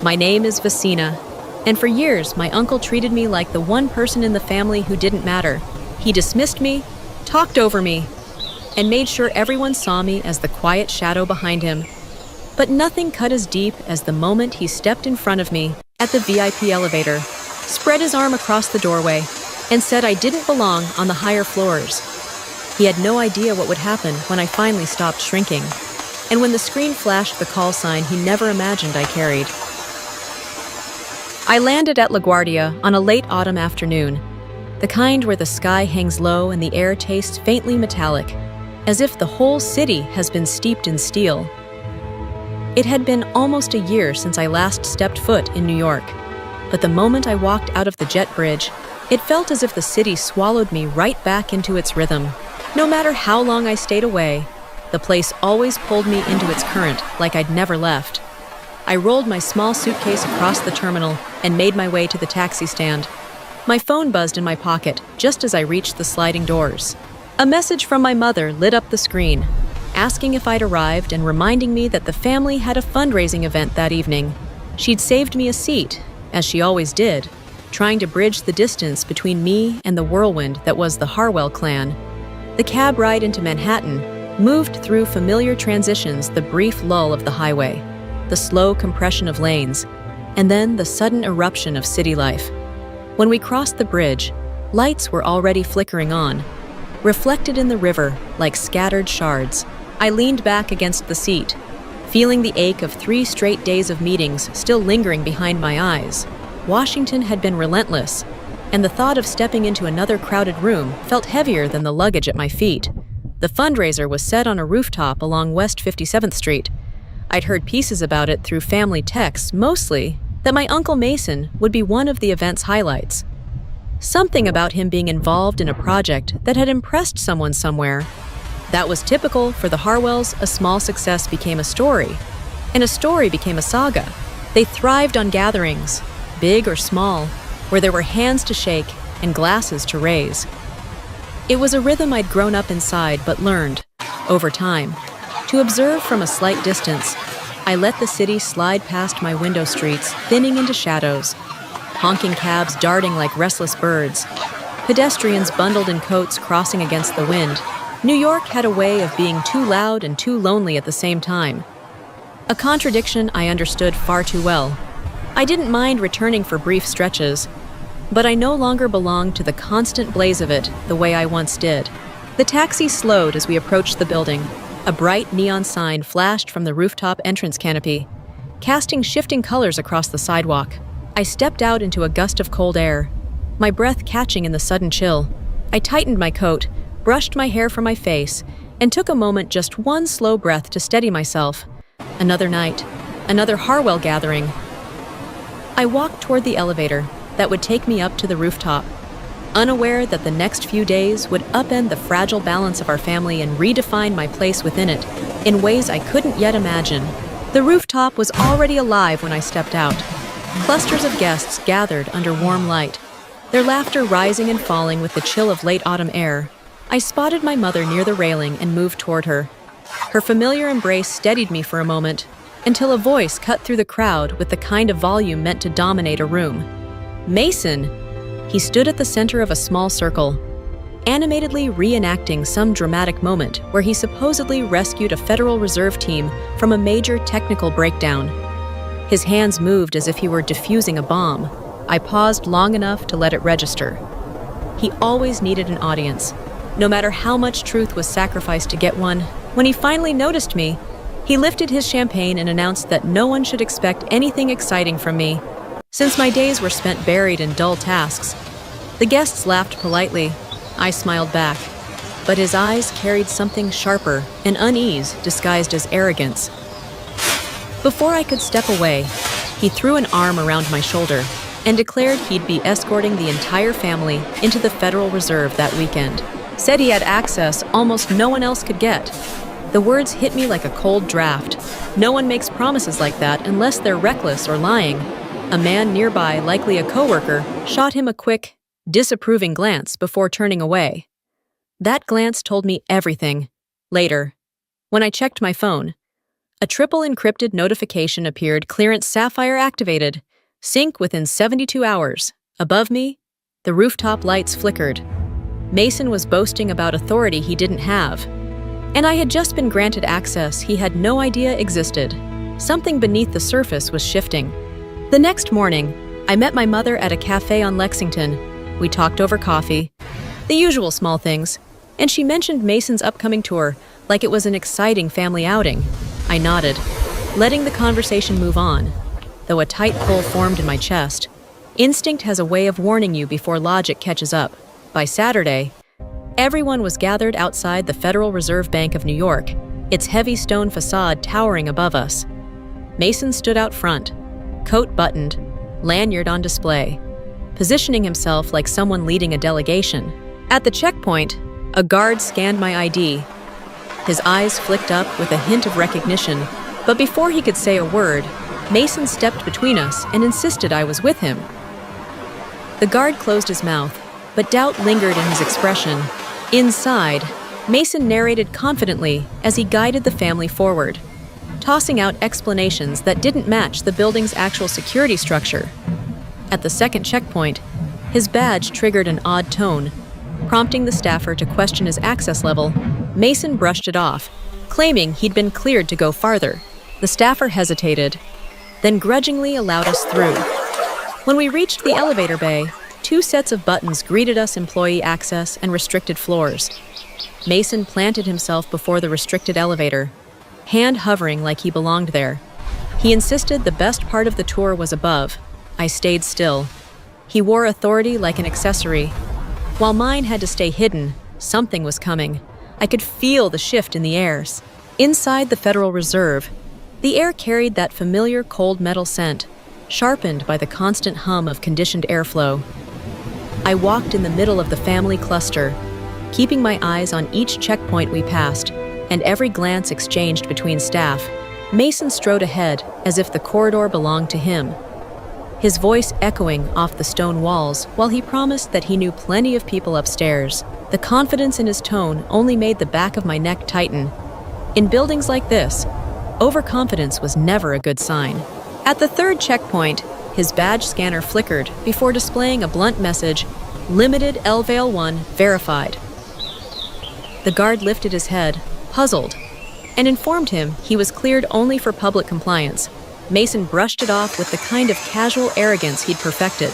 My name is Vasina, and for years my uncle treated me like the one person in the family who didn't matter. He dismissed me, talked over me, and made sure everyone saw me as the quiet shadow behind him. But nothing cut as deep as the moment he stepped in front of me at the VIP elevator, spread his arm across the doorway, and said I didn't belong on the higher floors. He had no idea what would happen when I finally stopped shrinking, and when the screen flashed the call sign he never imagined I carried. I landed at LaGuardia on a late autumn afternoon, the kind where the sky hangs low and the air tastes faintly metallic, as if the whole city has been steeped in steel. It had been almost a year since I last stepped foot in New York, but the moment I walked out of the jet bridge, it felt as if the city swallowed me right back into its rhythm. No matter how long I stayed away, the place always pulled me into its current like I'd never left. I rolled my small suitcase across the terminal and made my way to the taxi stand. My phone buzzed in my pocket just as I reached the sliding doors. A message from my mother lit up the screen, asking if I'd arrived and reminding me that the family had a fundraising event that evening. She'd saved me a seat, as she always did, trying to bridge the distance between me and the whirlwind that was the Harwell clan. The cab ride into Manhattan moved through familiar transitions, the brief lull of the highway, the slow compression of lanes, and then the sudden eruption of city life. When we crossed the bridge, lights were already flickering on, reflected in the river like scattered shards. I leaned back against the seat, feeling the ache of 3 straight days of meetings still lingering behind my eyes. Washington had been relentless, and the thought of stepping into another crowded room felt heavier than the luggage at my feet. The fundraiser was set on a rooftop along West 57th Street. I'd heard pieces about it through family texts, mostly that my Uncle Mason would be one of the event's highlights. Something about him being involved in a project that had impressed someone somewhere. That was typical for the Harwells. A small success became a story, and a story became a saga. They thrived on gatherings, big or small, where there were hands to shake and glasses to raise. It was a rhythm I'd grown up inside but learned, over time, to observe from a slight distance. I let the city slide past my window streets, thinning into shadows, honking cabs darting like restless birds, pedestrians bundled in coats crossing against the wind. New York had a way of being too loud and too lonely at the same time. A contradiction I understood far too well. I didn't mind returning for brief stretches, but I no longer belonged to the constant blaze of it the way I once did. The taxi slowed as we approached the building. A bright neon sign flashed from the rooftop entrance canopy, casting shifting colors across the sidewalk. I stepped out into a gust of cold air, my breath catching in the sudden chill. I tightened my coat, brushed my hair from my face, and took a moment, just one slow breath, to steady myself. Another night, another Harwell gathering. I walked toward the elevator that would take me up to the rooftop, unaware that the next few days would upend the fragile balance of our family and redefine my place within it in ways I couldn't yet imagine. The rooftop was already alive when I stepped out. Clusters of guests gathered under warm light, their laughter rising and falling with the chill of late autumn air. I spotted my mother near the railing and moved toward her. Her familiar embrace steadied me for a moment, until a voice cut through the crowd with the kind of volume meant to dominate a room. "Mason!" He stood at the center of a small circle, animatedly reenacting some dramatic moment where he supposedly rescued a Federal Reserve team from a major technical breakdown. His hands moved as if he were defusing a bomb. I paused long enough to let it register. He always needed an audience, no matter how much truth was sacrificed to get one. When he finally noticed me, he lifted his champagne and announced that no one should expect anything exciting from me, since my days were spent buried in dull tasks. The guests laughed politely. I smiled back, but his eyes carried something sharper, an unease disguised as arrogance. Before I could step away, he threw an arm around my shoulder and declared he'd be escorting the entire family into the Federal Reserve that weekend. Said he had access almost no one else could get. The words hit me like a cold draft. No one makes promises like that unless they're reckless or lying. A man nearby, likely a coworker, shot him a quick, disapproving glance before turning away. That glance told me everything. Later, when I checked my phone, A triple encrypted notification appeared, clearance sapphire activated. Sync within 72 hours. Above me, the rooftop lights flickered. Mason was boasting about authority he didn't have. And I had just been granted access he had no idea existed. Something beneath the surface was shifting. The next morning, I met my mother at a cafe on Lexington. We talked over coffee, the usual small things, and she mentioned Mason's upcoming tour like it was an exciting family outing. I nodded, letting the conversation move on, though a tight pull formed in my chest. Instinct has a way of warning you before logic catches up. By Saturday, everyone was gathered outside the Federal Reserve Bank of New York, its heavy stone facade towering above us. Mason stood out front, coat buttoned, lanyard on display, positioning himself like someone leading a delegation. At the checkpoint, a guard scanned my ID. His eyes flicked up with a hint of recognition, but before he could say a word, Mason stepped between us and insisted I was with him. The guard closed his mouth, but doubt lingered in his expression. Inside, Mason narrated confidently as he guided the family forward, tossing out explanations that didn't match the building's actual security structure. At the second checkpoint, his badge triggered an odd tone, prompting the staffer to question his access level. Mason brushed it off, claiming he'd been cleared to go farther. The staffer hesitated, then grudgingly allowed us through. When we reached the elevator bay, 2 sets of buttons greeted us: employee access and restricted floors. Mason planted himself before the restricted elevator, hand hovering like he belonged there. He insisted the best part of the tour was above. I stayed still. He wore authority like an accessory. While mine had to stay hidden, something was coming. I could feel the shift in the airs. Inside the Federal Reserve, the air carried that familiar cold metal scent, sharpened by the constant hum of conditioned airflow. I walked in the middle of the family cluster, keeping my eyes on each checkpoint we passed, and every glance exchanged between staff. Mason strode ahead as if the corridor belonged to him, his voice echoing off the stone walls while he promised that he knew plenty of people upstairs. The confidence in his tone only made the back of my neck tighten. In buildings like this, overconfidence was never a good sign. At the third checkpoint, his badge scanner flickered before displaying a blunt message, "Limited LVAL 1 verified." The guard lifted his head, puzzled, and informed him he was cleared only for public compliance. Mason brushed it off with the kind of casual arrogance he'd perfected,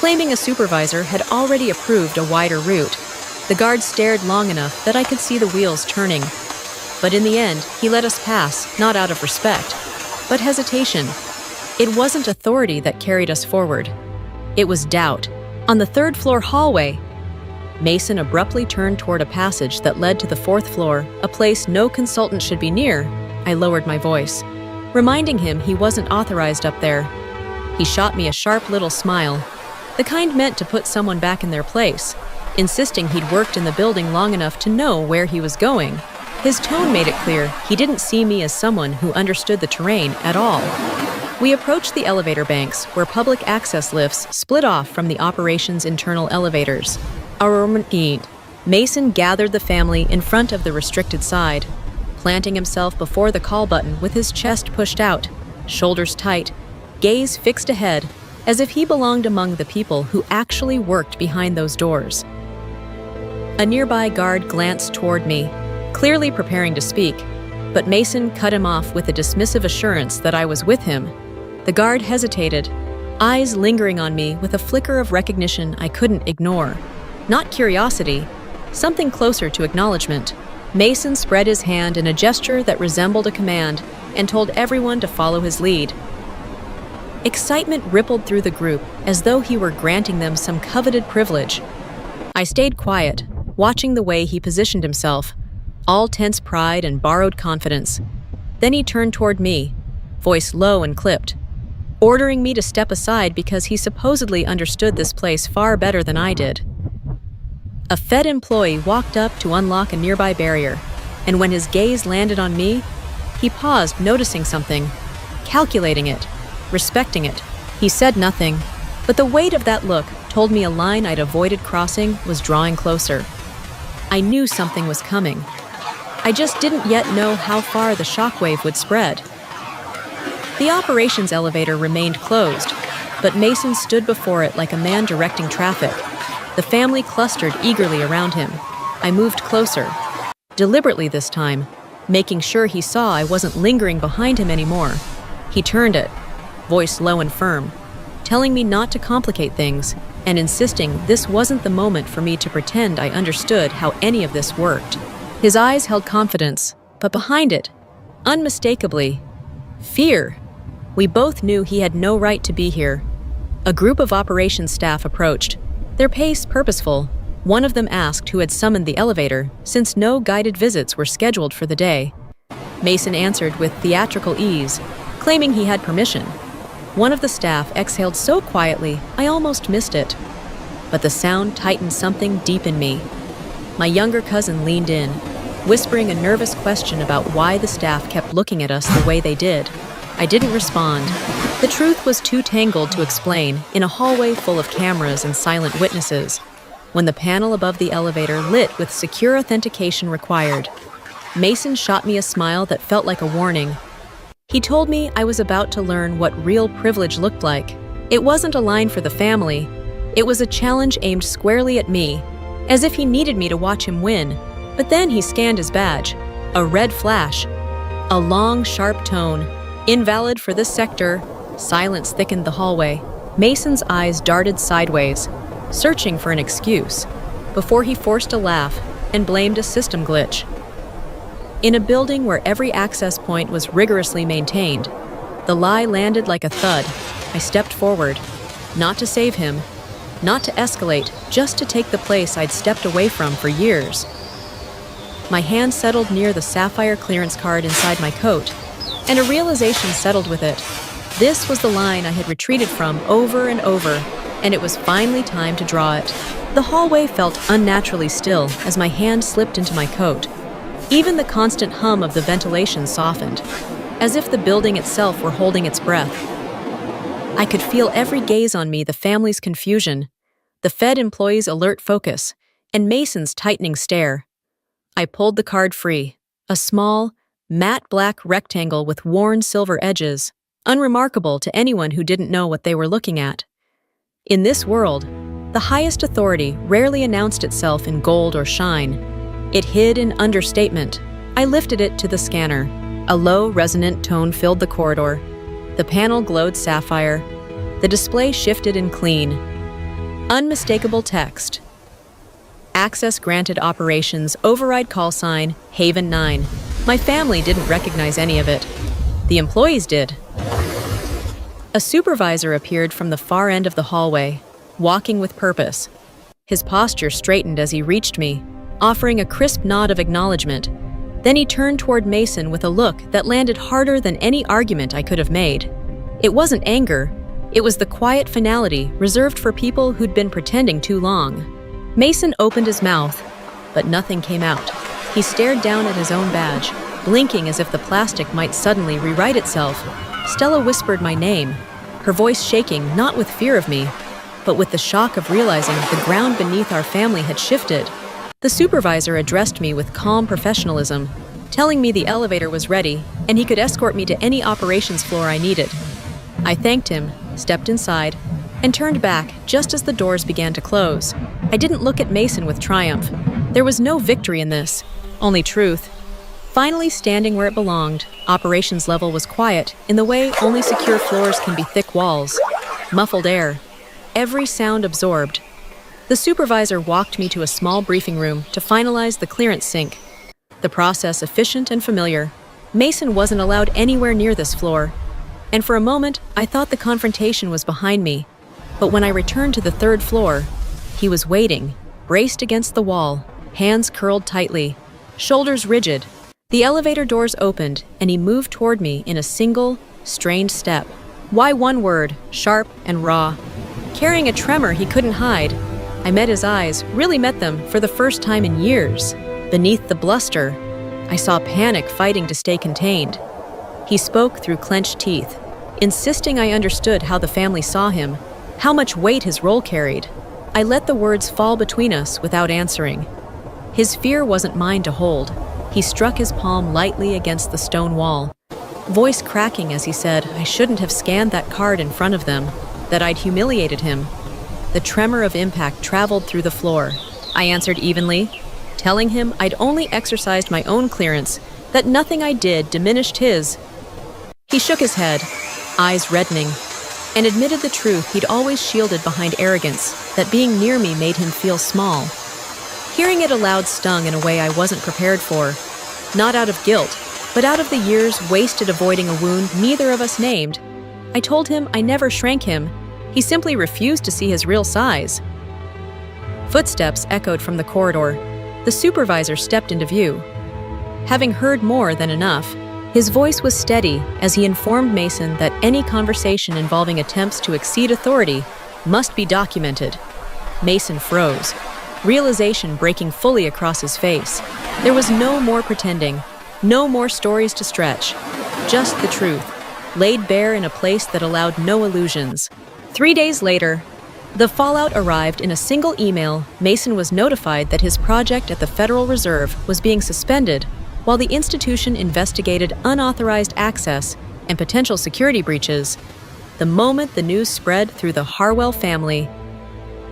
claiming a supervisor had already approved a wider route. The guard stared long enough that I could see the wheels turning. But in the end, he let us pass, not out of respect, but hesitation. It wasn't authority that carried us forward. It was doubt. On the third-floor hallway, Mason abruptly turned toward a passage that led to the 4th floor, a place no consultant should be near. I lowered my voice, reminding him he wasn't authorized up there. He shot me a sharp little smile, the kind meant to put someone back in their place, insisting he'd worked in the building long enough to know where he was going. His tone made it clear he didn't see me as someone who understood the terrain at all. We approached the elevator banks, where public access lifts split off from the operations' internal elevators. Mason gathered the family in front of the restricted side, planting himself before the call button with his chest pushed out, shoulders tight, gaze fixed ahead, as if he belonged among the people who actually worked behind those doors. A nearby guard glanced toward me, clearly preparing to speak, but Mason cut him off with a dismissive assurance that I was with him. The guard hesitated, eyes lingering on me with a flicker of recognition I couldn't ignore. Not curiosity, something closer to acknowledgement. Mason spread his hand in a gesture that resembled a command and told everyone to follow his lead. Excitement rippled through the group as though he were granting them some coveted privilege. I stayed quiet, watching the way he positioned himself, all tense pride and borrowed confidence. Then he turned toward me, voice low and clipped, ordering me to step aside because he supposedly understood this place far better than I did. A Fed employee walked up to unlock a nearby barrier, and when his gaze landed on me, he paused, noticing something, calculating it, respecting it. He said nothing, but the weight of that look told me a line I'd avoided crossing was drawing closer. I knew something was coming. I just didn't yet know how far the shockwave would spread. The operations elevator remained closed, but Mason stood before it like a man directing traffic. The family clustered eagerly around him. I moved closer, deliberately this time, making sure he saw I wasn't lingering behind him anymore. He turned it, voice low and firm, telling me not to complicate things and insisting this wasn't the moment for me to pretend I understood how any of this worked. His eyes held confidence, but behind it, unmistakably, fear. We both knew he had no right to be here. A group of operations staff approached, their pace purposeful. One of them asked who had summoned the elevator, since no guided visits were scheduled for the day. Mason answered with theatrical ease, claiming he had permission. One of the staff exhaled so quietly, I almost missed it. But the sound tightened something deep in me. My younger cousin leaned in, whispering a nervous question about why the staff kept looking at us the way they did. I didn't respond. The truth was too tangled to explain in a hallway full of cameras and silent witnesses. When the panel above the elevator lit with secure authentication required, Mason shot me a smile that felt like a warning. He told me I was about to learn what real privilege looked like. It wasn't a line for the family. It was a challenge aimed squarely at me, as if he needed me to watch him win. But then he scanned his badge. A red flash. A long, sharp tone. Invalid for this sector. Silence thickened the hallway. Mason's eyes darted sideways, searching for an excuse, before he forced a laugh and blamed a system glitch. In a building where every access point was rigorously maintained, the lie landed like a thud. I stepped forward, not to save him, not to escalate, just to take the place I'd stepped away from for years. My hand settled near the sapphire clearance card inside my coat, and a realization settled with it. This was the line I had retreated from over and over, and it was finally time to draw it. The hallway felt unnaturally still as my hand slipped into my coat. Even the constant hum of the ventilation softened, as if the building itself were holding its breath. I could feel every gaze on me, the family's confusion, the Fed employees' alert focus, and Mason's tightening stare. I pulled the card free, a small, matte black rectangle with worn silver edges, unremarkable to anyone who didn't know what they were looking at. In this world, the highest authority rarely announced itself in gold or shine. It hid in understatement. I lifted it to the scanner. A low, resonant tone filled the corridor. The panel glowed sapphire. The display shifted in clean, unmistakable text. Access granted operations, override call sign, Haven 9. My family didn't recognize any of it. The employees did. A supervisor appeared from the far end of the hallway, walking with purpose. His posture straightened as he reached me, offering a crisp nod of acknowledgement. Then he turned toward Mason with a look that landed harder than any argument I could have made. It wasn't anger. It was the quiet finality reserved for people who'd been pretending too long. Mason opened his mouth, but nothing came out. He stared down at his own badge, blinking as if the plastic might suddenly rewrite itself. Stella whispered my name, her voice shaking not with fear of me, but with the shock of realizing the ground beneath our family had shifted. The supervisor addressed me with calm professionalism, telling me the elevator was ready and he could escort me to any operations floor I needed. I thanked him, stepped inside, and turned back just as the doors began to close. I didn't look at Mason with triumph. There was no victory in this, only truth. Finally standing where it belonged, operations level was quiet in the way only secure floors can be: thick walls, muffled air, every sound absorbed. The supervisor walked me to a small briefing room to finalize the clearance sync. The process efficient and familiar. Mason wasn't allowed anywhere near this floor, and for a moment I thought the confrontation was behind me. But when I returned to the third floor, he was waiting, braced against the wall, hands curled tightly, shoulders rigid. The elevator doors opened, and he moved toward me in a single, strained step. Why one word, sharp and raw? Carrying a tremor he couldn't hide. I met his eyes, really met them for the first time in years. Beneath the bluster, I saw panic fighting to stay contained. He spoke through clenched teeth, insisting I understood how the family saw him, how much weight his role carried. I let the words fall between us without answering. His fear wasn't mine to hold. He struck his palm lightly against the stone wall, voice cracking as he said I shouldn't have scanned that card in front of them, that I'd humiliated him. The tremor of impact traveled through the floor. I answered evenly, telling him I'd only exercised my own clearance, that nothing I did diminished his. He shook his head, eyes reddening, and admitted the truth he'd always shielded behind arrogance, that being near me made him feel small. Hearing it aloud stung in a way I wasn't prepared for, not out of guilt, but out of the years wasted avoiding a wound neither of us named. I told him I never shrank him. He simply refused to see his real size. Footsteps echoed from the corridor. The supervisor stepped into view. Having heard more than enough, his voice was steady as he informed Mason that any conversation involving attempts to exceed authority must be documented. Mason froze, realization breaking fully across his face. There was no more pretending, no more stories to stretch, just the truth, laid bare in a place that allowed no illusions. 3 days later, the fallout arrived in a single email. Mason was notified that his project at the Federal Reserve was being suspended while the institution investigated unauthorized access and potential security breaches. The moment the news spread through the Harwell family,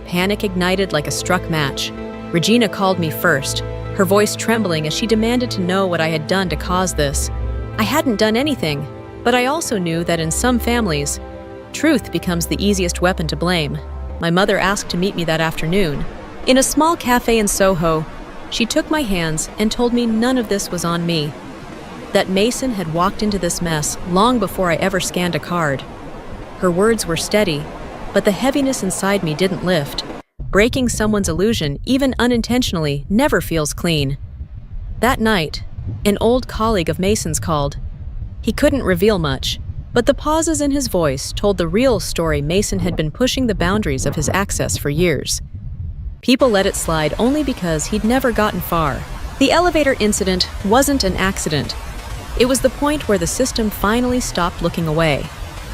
panic ignited like a struck match. Regina called me first, her voice trembling as she demanded to know what I had done to cause this. I hadn't done anything, but I also knew that in some families, truth becomes the easiest weapon to blame. My mother asked to meet me that afternoon. In a small cafe in Soho, she took my hands and told me none of this was on me, that Mason had walked into this mess long before I ever scanned a card. Her words were steady, but the heaviness inside me didn't lift. Breaking someone's illusion, even unintentionally, never feels clean. That night, an old colleague of Mason's called. He couldn't reveal much, but the pauses in his voice told the real story. Mason had been pushing the boundaries of his access for years. People let it slide only because he'd never gotten far. The elevator incident wasn't an accident. It was the point where the system finally stopped looking away.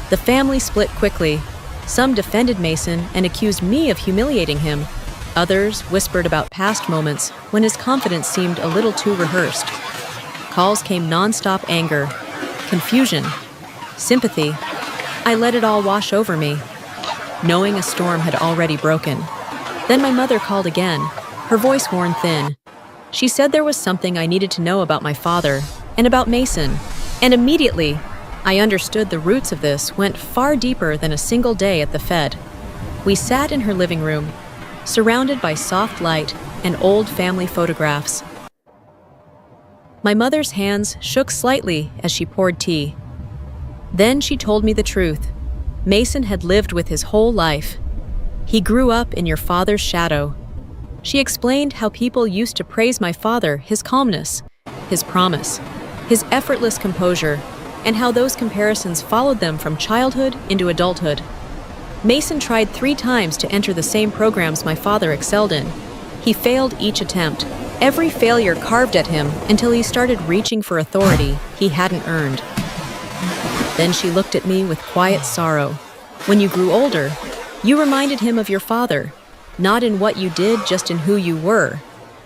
The family split quickly. Some defended Mason and accused me of humiliating him. Others whispered about past moments when his confidence seemed a little too rehearsed. Calls came nonstop anger, confusion, sympathy. I let it all wash over me, knowing a storm had already broken. Then my mother called again, her voice worn thin. She said there was something I needed to know about my father and about Mason, and immediately, I understood the roots of this went far deeper than a single day at the Fed. We sat in her living room, surrounded by soft light and old family photographs. My mother's hands shook slightly as she poured tea. Then she told me the truth. Mason had lived with his whole life. He grew up in your father's shadow. She explained how people used to praise my father, his calmness, his promise, his effortless composure, and how those comparisons followed them from childhood into adulthood. Mason tried 3 times to enter the same programs my father excelled in. He failed each attempt. Every failure carved at him until he started reaching for authority he hadn't earned. Then she looked at me with quiet sorrow. When you grew older, you reminded him of your father, not in what you did, just in who you were,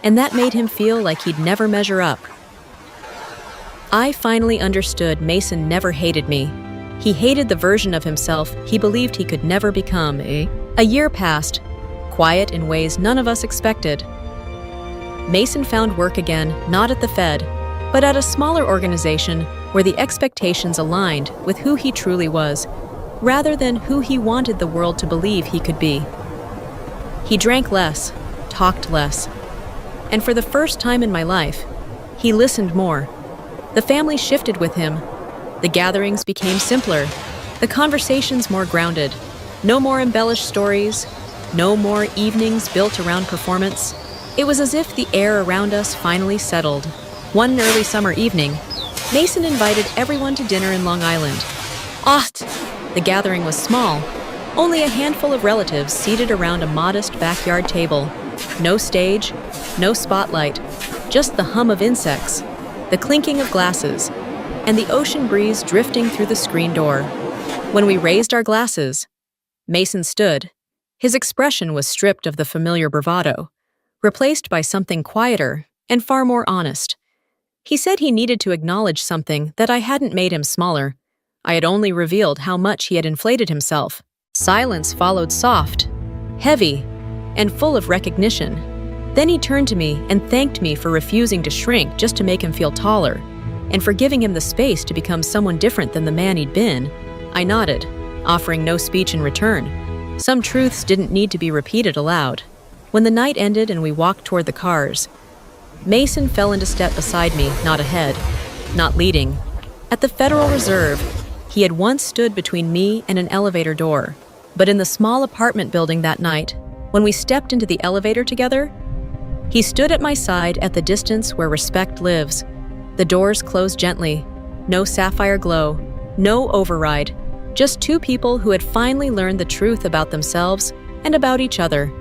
and that made him feel like he'd never measure up. I finally understood Mason never hated me. He hated the version of himself he believed he could never become. A year passed, quiet in ways none of us expected. Mason found work again, not at the Fed, but at a smaller organization where the expectations aligned with who he truly was, rather than who he wanted the world to believe he could be. He drank less, talked less, and for the first time in my life, he listened more. The family shifted with him. The gatherings became simpler, the conversations more grounded. No more embellished stories, no more evenings built around performance. It was as if the air around us finally settled. One early summer evening, Mason invited everyone to dinner in Long Island. The gathering was small, only a handful of relatives seated around a modest backyard table. No stage, no spotlight, just the hum of insects, the clinking of glasses, and the ocean breeze drifting through the screen door. When we raised our glasses, Mason stood. His expression was stripped of the familiar bravado, replaced by something quieter and far more honest. He said he needed to acknowledge something that I hadn't made him smaller. I had only revealed how much he had inflated himself. Silence followed, soft, heavy, and full of recognition. Then he turned to me and thanked me for refusing to shrink just to make him feel taller, and for giving him the space to become someone different than the man he'd been. I nodded, offering no speech in return. Some truths didn't need to be repeated aloud. When the night ended and we walked toward the cars, Mason fell into step beside me, not ahead, not leading. At the Federal Reserve, he had once stood between me and an elevator door. But in the small apartment building that night, when we stepped into the elevator together, he stood at my side at the distance where respect lives. The doors closed gently. No sapphire glow, no override. Just two people who had finally learned the truth about themselves and about each other.